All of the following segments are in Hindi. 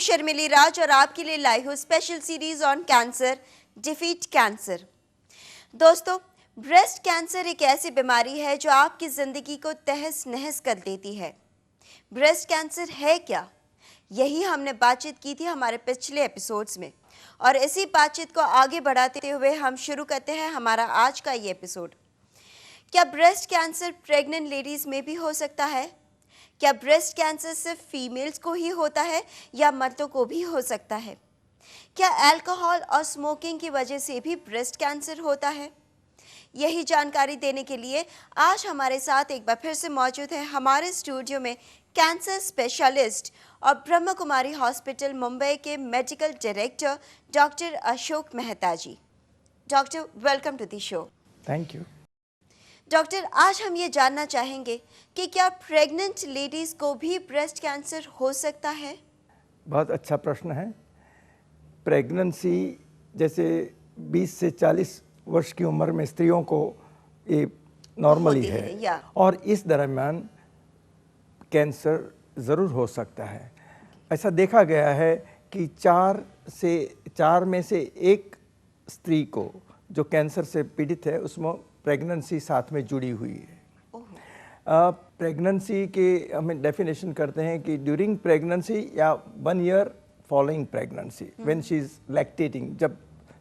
शर्मिली राज और आपके लिए लाई हूँ special series on cancer, defeat cancer. दोस्तों, ब्रेस्ट कैंसर एक ऐसी बीमारी है जो आपकी ज़िंदगी को तहस नहस कर देती है। ब्रेस्ट कैंसर है क्या, यही हमने बातचीत की थी हमारे पिछले एपिसोड्स में, और इसी बातचीत को आगे बढ़ाते हुए हम शुरू करते हैं हमारा आज का ये एपिसोड। क्या ब्रेस्ट कैंसर प्रेग्नेंट लेडीज़ में भी हो सकता है? क्या ब्रेस्ट कैंसर सिर्फ फीमेल्स को ही होता है या मर्दों को भी हो सकता है? क्या अल्कोहल और स्मोकिंग की वजह से भी ब्रेस्ट कैंसर होता है? यही जानकारी देने के लिए आज हमारे साथ एक बार फिर से मौजूद है हमारे स्टूडियो में कैंसर स्पेशलिस्ट और ब्रह्मा कुमारी हॉस्पिटल मुंबई के medical director doctor Ashok Mehta ji. Doctor, welcome to the show. Thank you. Doctor, आज हम ये जानना चाहेंगे कि क्या प्रेग्नेंट लेडीज़ को भी ब्रेस्ट कैंसर हो सकता है? बहुत अच्छा प्रश्न है। प्रेगनेंसी जैसे 20 से 40 वर्ष की उम्र में स्त्रियों को ये नॉर्मली है और इस दरमियान कैंसर ज़रूर हो सकता है। ऐसा देखा गया है कि 4 में से एक स्त्री को जो कैंसर से पीड़ित है उसमें प्रेगनेंसी साथ में जुड़ी हुई है। प्रेगनेंसी के हमें डेफिनेशन करते हैं कि ड्यूरिंग प्रेगनेंसी या 1 year following pregnancy when she is lactating, जब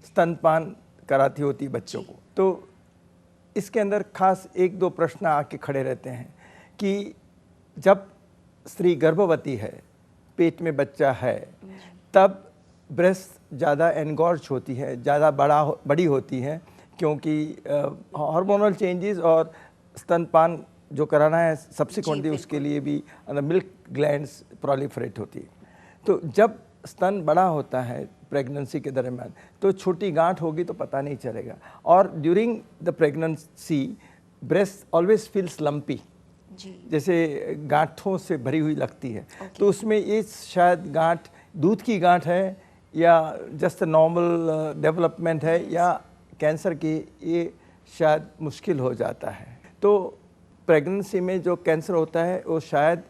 स्तनपान कराती होती बच्चों को, तो इसके अंदर खास 1-2 प्रश्न आके खड़े रहते हैं कि जब स्त्री गर्भवती है, पेट में बच्चा है, तब ब्रेस्ट ज़्यादा एनगॉर्ज होती है, ज़्यादा बड़ी होती है, क्योंकि हार्मोनल चेंजेस और स्तनपान जो कराना है सब्सिक्वेंटली उसके लिए भी मिल्क ग्लैंड्स प्रोलिफरेट होती है। तो जब स्तन बड़ा होता है प्रेगनेंसी के दरमियान तो छोटी गांठ होगी तो पता नहीं चलेगा, और during the pregnancy breast always feels lumpy, जैसे गांठों से भरी हुई लगती है। तो उसमें ये शायद गांठ दूध की गांठ है या जस्ट नॉर्मल डेवलपमेंट है या कैंसर की, ये शायद मुश्किल हो जाता है। तो प्रेगनेंसी में जो कैंसर होता है वो शायद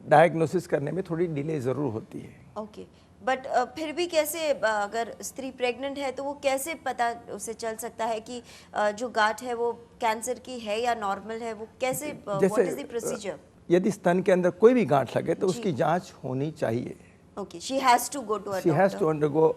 डायग्नोसिस करने में थोड़ी डिले ज़रूर होती है। ओके, बट फिर भी कैसे, अगर स्त्री प्रेग्नेंट है तो वो कैसे पता उसे चल सकता है कि जो गांठ है वो कैंसर की है या नॉर्मल है? वो कैसे, व्हाट इज द प्रोसीजर? यदि स्तन के अंदर कोई भी गांठ लगे तो उसकी जांच होनी चाहिए। Okay, she has to go to a doctor. She has to undergo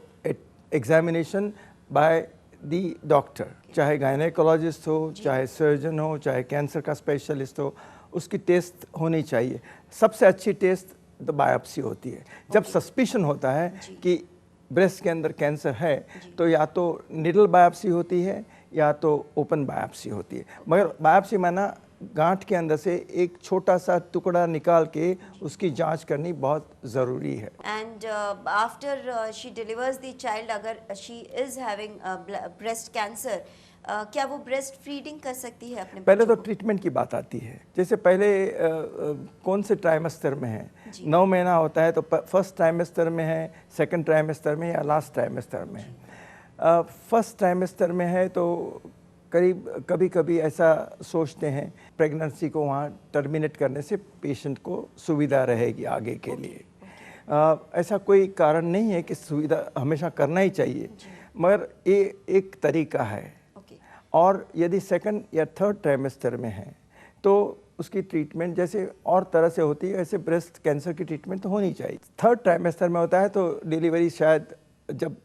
examination by the doctor, चाहे गायनेकोलॉजिस्ट हो, चाहे सर्जन हो, चाहे कैंसर का स्पेशलिस्ट हो, उसकी टेस्ट होनी चाहिए। सबसे अच्छी टेस्ट तो बायोप्सी होती है। जब सस्पिशन होता है कि ब्रेस्ट के अंदर कैंसर है तो या तो निडल बायोप्सी होती है या तो ओपन बायोप्सी होती है। मगर बायोप्सी माना गांठ के अंदर से एक छोटा सा टुकड़ा निकाल के उसकी जांच करनी बहुत ज़रूरी है। And after she delivers the child, अगर she is having breast cancer, क्या वो ब्रेस्ट फीडिंग कर सकती है अपने? पहले तो ट्रीटमेंट की बात आती है। जैसे पहले कौन से ट्राइमेस्टर में है, 9 महीना होता है तो फर्स्ट ट्राइमेस्टर में है, सेकंड ट्राइमेस्टर में या लास्ट ट्राइमेस्टर में है। फर्स्ट ट्राइमेस्टर में है तो कभी कभी ऐसा सोचते हैं प्रेगनेंसी को वहाँ टर्मिनेट करने से पेशेंट को सुविधा रहेगी आगे के लिए। ऐसा कोई कारण नहीं है कि सुविधा हमेशा करना ही चाहिए, मगर ये एक तरीका है। और यदि सेकंड या थर्ड ट्राइमेस्टर में है तो उसकी ट्रीटमेंट जैसे और तरह से होती है वैसे ब्रेस्ट कैंसर की ट्रीटमेंट तो होनी चाहिए। थर्ड ट्राइमेस्टर में होता है तो डिलीवरी शायद जब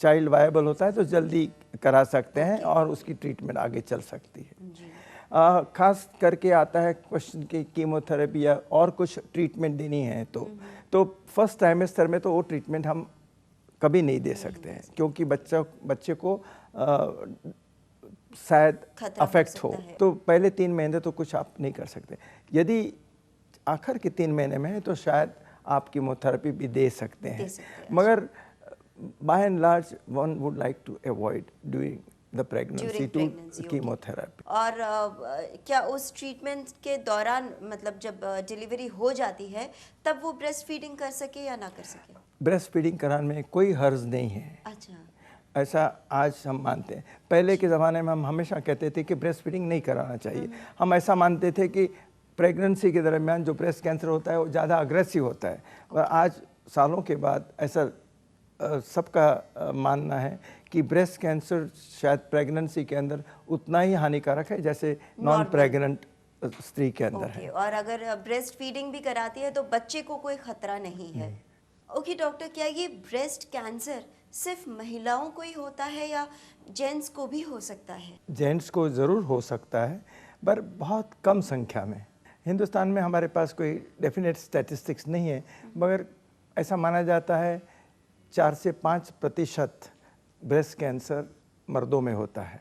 चाइल्ड वायबल होता है तो जल्दी करा सकते हैं और उसकी ट्रीटमेंट आगे चल सकती है। खास करके आता है क्वेश्चन कि कीमोथेरेपी या और कुछ ट्रीटमेंट देनी है तो फर्स्ट ट्राइमेस्टर में तो वो ट्रीटमेंट हम कभी नहीं दे सकते हैं, क्योंकि बच्चे को शायद अफेक्ट हो। तो पहले 3 महीने तो कुछ आप नहीं कर सकते। यदि आखिर के 3 महीने में है तो शायद आप कीमोथेरेपी भी दे सकते हैं, मगर by and large one would like to avoid doing the pregnancy to chemotherapy. और क्या उस ट्रीटमेंट के दौरान, मतलब जब डिलीवरी हो जाती है, तब वो ब्रेस्ट फीडिंग कर सके या ना कर सके? ब्रेस्ट फीडिंग कराने में कोई हर्ज नहीं है। अच्छा, ऐसा आज हम मानते हैं। पहले के ज़माने में हम हमेशा कहते थे कि ब्रेस्ट फीडिंग नहीं कराना चाहिए। हम ऐसा मानते थे कि प्रेगनेंसी के दरमियान जो ब्रेस्ट कैंसर होता है वो ज़्यादा अग्रेसिव होता है, और आज सालों के बाद ऐसा सबका मानना है कि ब्रेस्ट कैंसर शायद प्रेगनेंसी के अंदर उतना ही हानिकारक है जैसे नॉन प्रेग्नेंट स्त्री के अंदर है। और अगर ब्रेस्ट फीडिंग भी कराती है तो बच्चे को कोई खतरा नहीं है। ओके डॉक्टर, क्या ये ब्रेस्ट कैंसर सिर्फ महिलाओं को ही होता है या जेंट्स को भी हो सकता है? जेंट्स को ज़रूर हो सकता है, पर बहुत कम संख्या में। हिंदुस्तान में हमारे पास कोई डेफिनेट स्टैटिस्टिक्स नहीं है, मगर ऐसा माना जाता है 4 से 5% ब्रेस्ट कैंसर मर्दों में होता है।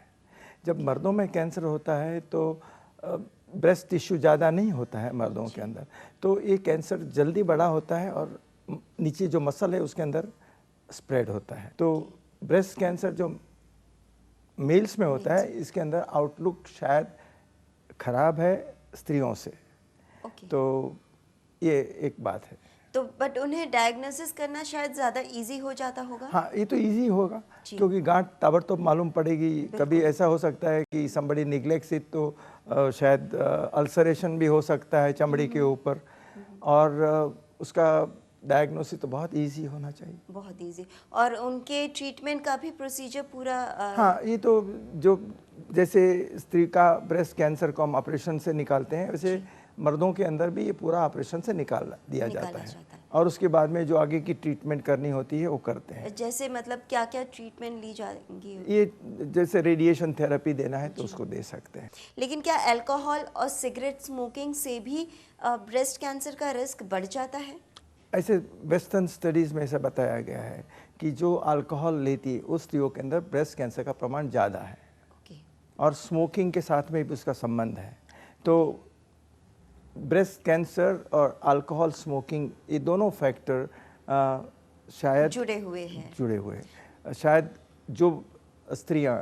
जब मर्दों में कैंसर होता है तो ब्रेस्ट टिश्यू ज़्यादा नहीं होता है मर्दों के अंदर, तो ये कैंसर जल्दी बड़ा होता है और नीचे जो मसल है उसके अंदर स्प्रेड होता है। तो ब्रेस्ट कैंसर जो मेल्स में होता है, इसके अंदर आउटलुक शायद खराब है स्त्रियों से। तो ये एक बात है। तो बट उन्हें डायग्नोसिस करना शायद ज़्यादा इजी हो जाता होगा? हाँ, ये तो इजी होगा क्योंकि गांठ ताबड़तोब मालूम पड़ेगी। कभी ऐसा हो सकता है कि somebody neglects it, तो शायद अल्सरेशन भी हो सकता है चमड़ी के ऊपर, और उसका डायग्नोसिस तो बहुत इजी होना चाहिए। बहुत इजी। और उनके ट्रीटमेंट का भी प्रोसीजर पूरा हाँ, ये तो जो जैसे स्त्री का ब्रेस्ट कैंसर को हम ऑपरेशन से निकालते हैं, वैसे मर्दों के अंदर भी ये पूरा ऑपरेशन से निकाल दिया जाता है और उसके बाद में जो आगे की ट्रीटमेंट करनी होती है वो करते हैं। जैसे मतलब क्या क्या ट्रीटमेंट ली जाएंगी? ये जैसे रेडिएशन थेरेपी देना है तो उसको दे सकते हैं। लेकिन क्या अल्कोहल और सिगरेट स्मोकिंग से भी ब्रेस्ट कैंसर का रिस्क बढ़ जाता है? ऐसे वेस्टर्न स्टडीज़ में ऐसा बताया गया है कि जो अल्कोहल लेती है उस स्त्रियों के अंदर ब्रेस्ट कैंसर का प्रमाण ज़्यादा है। और स्मोकिंग के साथ में भी उसका संबंध है। तो ब्रेस्ट कैंसर और अल्कोहल स्मोकिंग, ये दोनों फैक्टर शायद जुड़े हुए हैं। शायद जो स्त्रियां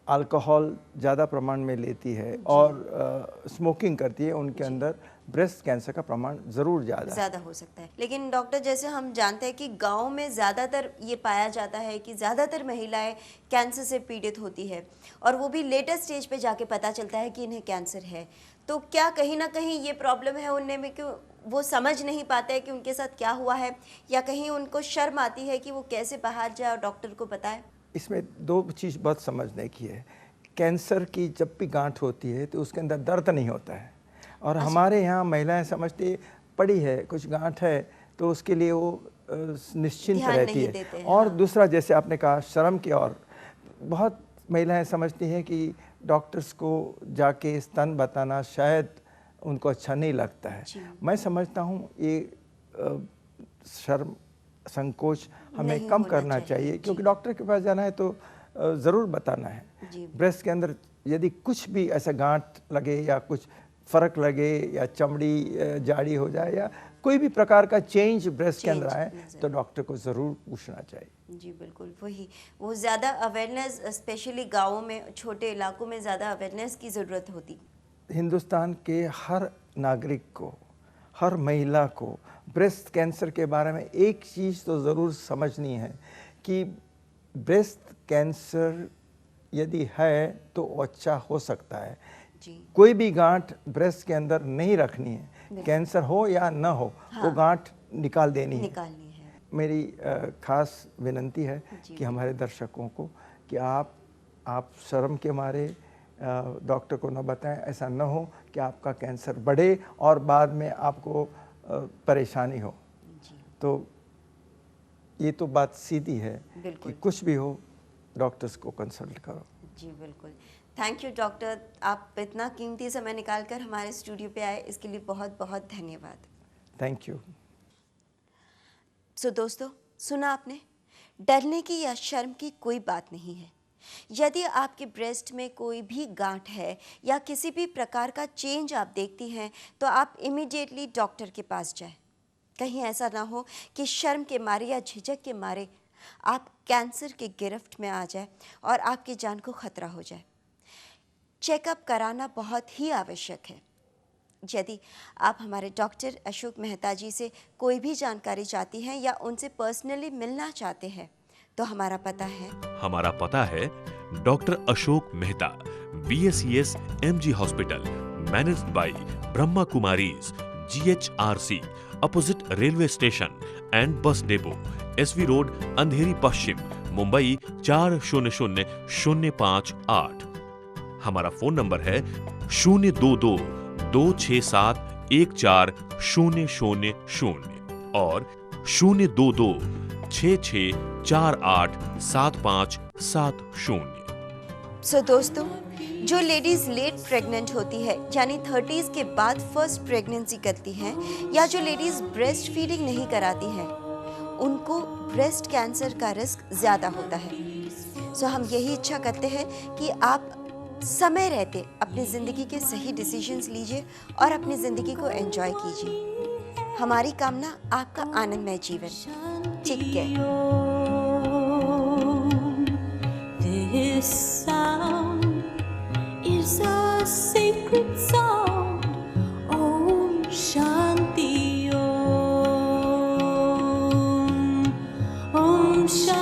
अल्कोहल ज़्यादा प्रमाण में लेती है और स्मोकिंग करती है, उनके अंदर ब्रेस्ट कैंसर का प्रमाण ज़रूर ज़्यादा हो सकता है। लेकिन डॉक्टर, जैसे हम जानते हैं कि गांव में ज़्यादातर ये पाया जाता है कि ज़्यादातर महिलाएं कैंसर से पीड़ित होती है और वो भी लेटर स्टेज पे जाके पता चलता है कि इन्हें कैंसर है। तो क्या कहीं ना कहीं ये प्रॉब्लम है उनमें में कि वो समझ नहीं पाते हैं कि उनके साथ क्या हुआ है, या कहीं उनको शर्म आती है कि वो कैसे बाहर जाए और डॉक्टर को बताए? इसमें दो चीज़ बहुत समझने की है। कैंसर की जब भी गांठ होती है तो उसके अंदर दर्द नहीं होता है, और हमारे यहाँ महिलाएं समझती पड़ी है, कुछ गांठ है, तो उसके लिए वो निश्चिंत रहती है। और दूसरा, जैसे आपने कहा, शर्म की ओर बहुत महिलाएं समझती हैं कि डॉक्टर्स को जाके स्तन बताना शायद उनको अच्छा नहीं लगता है। मैं समझता हूँ ये शर्म संकोच हमें कम करना चाहिए, क्योंकि डॉक्टर के पास जाना है तो ज़रूर बताना है। ब्रेस्ट के अंदर यदि कुछ भी ऐसा गांठ लगे या कुछ फर्क लगे या चमड़ी जाड़ी हो जाए या कोई भी प्रकार का चेंज ब्रेस्ट के अंदर आए तो डॉक्टर को ज़रूर पूछना चाहिए। जी बिल्कुल, वो ज़्यादा अवेयरनेस, स्पेशली गाँवों में, छोटे इलाकों में ज़्यादा अवेयरनेस की ज़रूरत होती। हिंदुस्तान के हर नागरिक को, हर महिला को ब्रेस्ट कैंसर के बारे में एक चीज़ तो ज़रूर समझनी है कि ब्रेस्ट कैंसर यदि है तो अच्छा हो सकता है। कोई भी गांठ ब्रेस्ट के अंदर नहीं रखनी है, कैंसर हो या न हो, वो गांठ निकाल देनी है। मेरी खास विनंती है कि हमारे दर्शकों को कि आप शर्म के मारे डॉक्टर को न बताएं। ऐसा न हो कि आपका कैंसर बढ़े और बाद में आपको परेशानी हो। तो ये तो बात सीधी है कि कुछ भी हो डॉक्टर्स को कंसल्ट करो। जी बिल्कुल। थैंक यू डॉक्टर, आप इतना कीमती समय निकालकर हमारे स्टूडियो पे आए, इसके लिए बहुत बहुत धन्यवाद। Thank you. सो दोस्तों, सुना आपने, डरने की या शर्म की कोई बात नहीं है। यदि आपके ब्रेस्ट में कोई भी गांठ है या किसी भी प्रकार का चेंज आप देखती हैं तो आप इमीडिएटली डॉक्टर के पास जाएं। कहीं ऐसा ना हो कि शर्म के मारे या झिझक के मारे आप कैंसर के गिरफ्त में आ जाए और आपकी जान को खतरा हो जाए। चेकअप कराना बहुत ही आवश्यक है। यदि आप हमारे डॉक्टर अशोक मेहता जी से कोई भी जानकारी चाहती हैं या उनसे पर्सनली मिलना चाहते हैं तो हमारा पता है doctor Ashok Mehta, BSES MG hospital, managed by Brahma Kumaris, GHRC, opposite railway station and bus depot, SV road, Andheri पश्चिम, मुंबई 400058। हमारा फोन नंबर है 022-267-14000 और 022-6648-7570। सो दोस्तों, जो लेडीज लेट प्रेग्नेंट होती है यानी 30s के बाद फर्स्ट प्रेगनेंसी करती हैं, या जो लेडीज ब्रेस्ट फीडिंग नहीं कराती हैं, उनको ब्रेस्ट कैंसर का रिस्क ज़्यादा होता है। सो हम यही इच्छा करते हैं कि आप समय रहते अपनी ज़िंदगी के सही डिसीजंस लीजिए और अपनी ज़िंदगी को एंजॉय कीजिए। हमारी कामना आपका आनंदमय जीवन। Take care. This sound is a sacred sound. Om Shanti Om. Om Shanti.